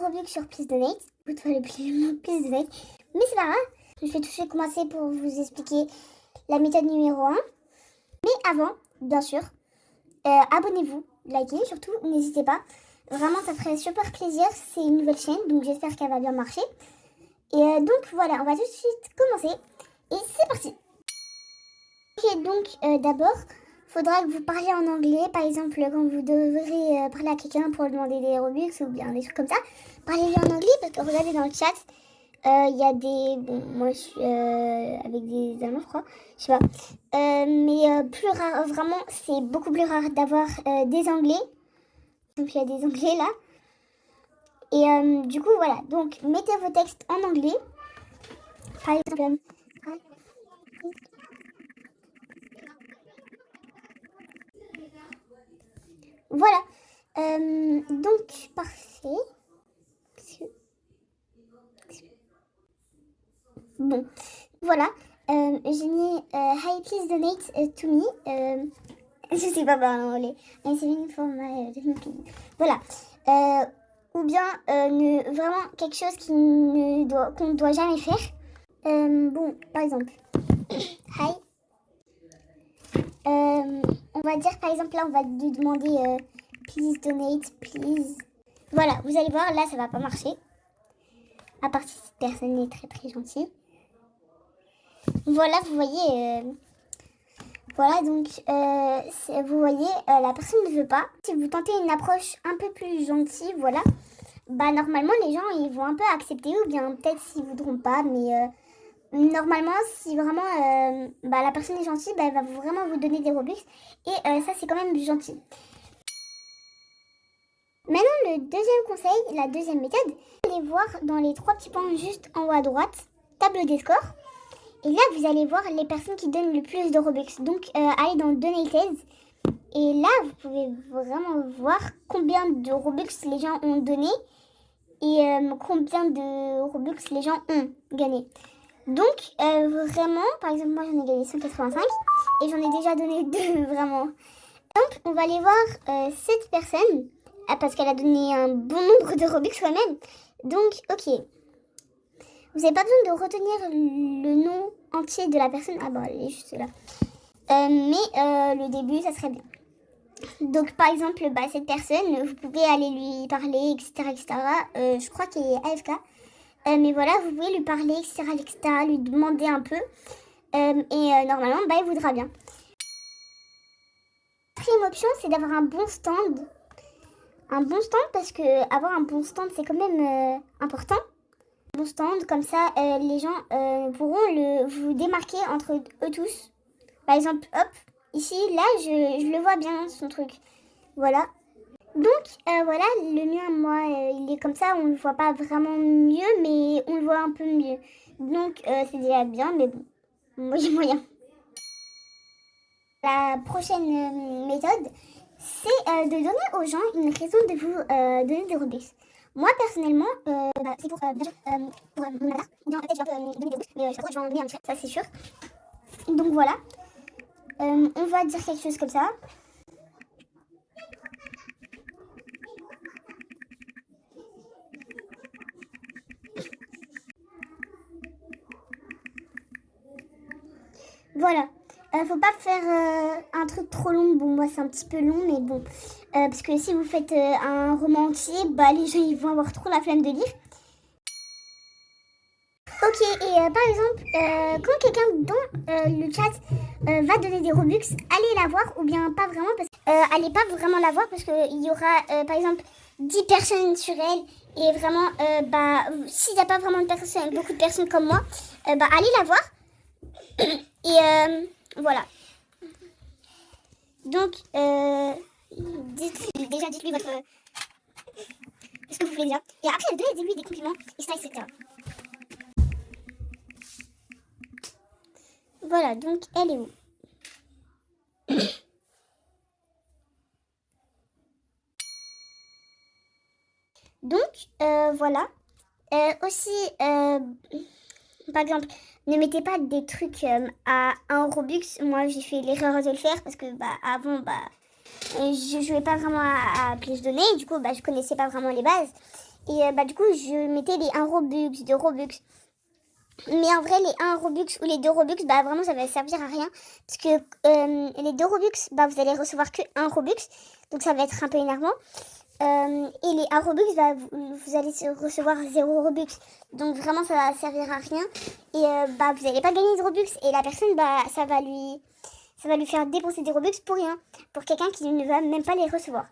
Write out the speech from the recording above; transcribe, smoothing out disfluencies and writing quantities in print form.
Robux sur Please Donate. Vous devez le Please Donate. Mais c'est pas grave. Je vais tout de suite commencer pour vous expliquer la méthode numéro 1. Mais avant, bien sûr, abonnez-vous, likez, surtout, n'hésitez pas. Vraiment, ça ferait super plaisir. C'est une nouvelle chaîne, donc j'espère qu'elle va bien marcher. Et donc voilà, on va tout de suite commencer. Et c'est parti. Ok, donc d'abord, il faudra que vous parliez en anglais. Par exemple, quand vous devrez parler à quelqu'un pour lui demander des Robux ou bien des trucs comme ça, parlez-lui en anglais parce que regardez dans le chat, il y a des... Bon, moi je suis avec des Allemands, je crois. Je sais pas. Mais plus rare, vraiment, c'est beaucoup plus rare d'avoir des Anglais. Donc il y a des Anglais là. Et du coup, voilà. Donc, mettez vos textes en anglais. Par exemple... Voilà. Donc, parfait. Bon, voilà. J'ai mis Hi, please donate to me. Je sais pas parler en anglais. I'm saving for my voilà. Ou bien vraiment quelque chose qu'on ne doit jamais faire. Bon, par exemple, Hi. On va dire par exemple là, on va lui demander please donate, please. Voilà, vous allez voir, là ça va pas marcher. À part si cette personne est très très gentille. Voilà, vous voyez. Voilà, donc vous voyez, la personne ne veut pas. Si vous tentez une approche un peu plus gentille, voilà, bah normalement les gens ils vont un peu accepter ou bien peut-être s'ils voudront pas, mais normalement si vraiment la personne est gentille, bah, elle va vraiment vous donner des Robux et ça c'est quand même gentil. Maintenant le deuxième conseil, la deuxième méthode, allez voir dans les 3 petits points juste en haut à droite, tableau des scores. Et là, vous allez voir les personnes qui donnent le plus de Robux. Donc, allez dans Donated. Et là, vous pouvez vraiment voir combien de Robux les gens ont donné et combien de Robux les gens ont gagné. Donc, vraiment, par exemple, moi, j'en ai gagné 185 et j'en ai déjà donné 2, vraiment. Donc, on va aller voir cette personne parce qu'elle a donné un bon nombre de Robux quand-même. Donc, ok. Vous n'avez pas besoin de retenir le nom entier de la personne. Ah bon, elle est juste là. Mais le début, ça serait bien. Donc, par exemple, cette personne, vous pouvez aller lui parler, etc. etc. Je crois qu'elle est AFK. Mais voilà, vous pouvez lui parler, etc. etc. lui demander un peu. Normalement, il voudra bien. La quatrième option, c'est d'avoir un bon stand. Un bon stand parce que avoir un bon stand, c'est quand même important. Bon stand, comme ça les gens pourront vous démarquer entre eux tous. Par exemple, hop, ici, là, je le vois bien, son truc. Voilà. Donc, voilà, le mien, moi, il est comme ça, on le voit pas vraiment mieux, mais on le voit un peu mieux. Donc, c'est déjà bien, mais bon, moyen. La prochaine méthode, c'est de donner aux gens une raison de vous donner des Robux. Moi, personnellement, c'est pour mon avatar. Bien, peut-être je vais un peu donner des Robux, mais je crois que je vais en donner un petit, ça c'est sûr. Donc voilà. On va dire quelque chose comme ça. Voilà. Faut pas faire un truc trop long. Bon, moi c'est un petit peu long, mais bon. Parce que si vous faites un roman entier, les gens ils vont avoir trop la flemme de lire. Ok, et par exemple, quand quelqu'un dans le chat va donner des Robux, allez la voir ou bien pas vraiment, allez pas vraiment la voir parce qu'il y aura par exemple 10 personnes sur elle et vraiment, s'il n'y a pas vraiment de personnes, beaucoup de personnes comme moi, allez la voir et voilà. Donc, dites-lui votre... ce que vous voulez dire. Et après, donnez-lui des compliments, etc. Voilà, donc elle est où? Donc, voilà. Aussi, par exemple, ne mettez pas des trucs à 1 Robux. Moi, j'ai fait l'erreur de le faire parce que avant, je jouais pas vraiment à Please Donate. Du coup, je connaissais pas vraiment les bases. Et du coup, je mettais les 1 Robux, 2 Robux. Mais en vrai, les 1 Robux ou les 2 Robux, vraiment, ça va servir à rien. Parce que les 2 Robux, vous allez recevoir que 1 Robux. Donc, ça va être un peu énervant. Et les 1 Robux, vous allez recevoir 0 Robux. Donc, vraiment, ça va servir à rien. Et vous n'allez pas gagner de Robux. Et la personne, ça va lui faire dépenser des Robux pour rien. Pour quelqu'un qui ne va même pas les recevoir.